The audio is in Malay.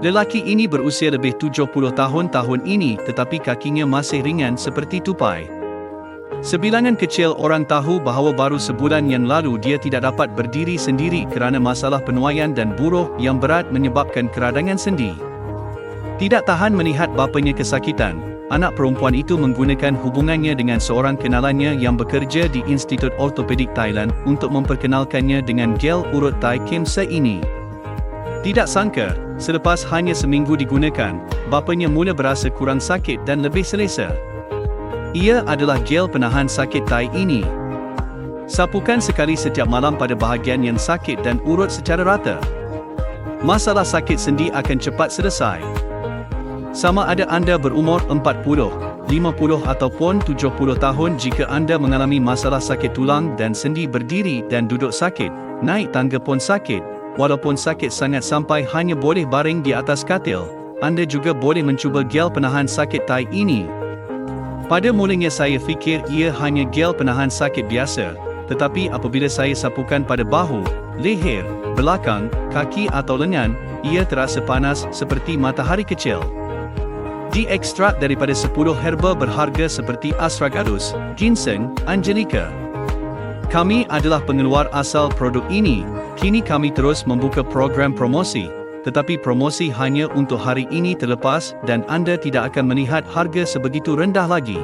Lelaki ini berusia lebih 70 tahun ini tetapi kakinya masih ringan seperti tupai. Sebilangan kecil orang tahu bahawa baru sebulan yang lalu dia tidak dapat berdiri sendiri kerana masalah penuaian dan buruh yang berat menyebabkan keradangan sendi. Tidak tahan melihat bapanya kesakitan, anak perempuan itu menggunakan hubungannya dengan seorang kenalannya yang bekerja di Institut Ortopedik Thailand untuk memperkenalkannya dengan gel urut Thai Kim Se ini. Tidak sangka, selepas hanya seminggu digunakan, bapanya mula berasa kurang sakit dan lebih selesa. Ia adalah gel penahan sakit Thai ini. Sapukan sekali setiap malam pada bahagian yang sakit dan urut secara rata. Masalah sakit sendi akan cepat selesai. Sama ada anda berumur 40, 50 ataupun 70 tahun, jika anda mengalami masalah sakit tulang dan sendi, berdiri dan duduk sakit, naik tangga pun sakit, walaupun sakit sangat sampai hanya boleh baring di atas katil, anda juga boleh mencuba gel penahan sakit Thai ini. Pada mulanya saya fikir ia hanya gel penahan sakit biasa, tetapi apabila saya sapukan pada bahu, leher, belakang, kaki atau lengan, ia terasa panas seperti matahari kecil. Diekstrak daripada 10 herba berharga seperti astragalus, ginseng, angelica. Kami adalah pengeluar asal produk ini. Kini kami terus membuka program promosi, tetapi promosi hanya untuk hari ini terlepas dan anda tidak akan melihat harga sebegitu rendah lagi.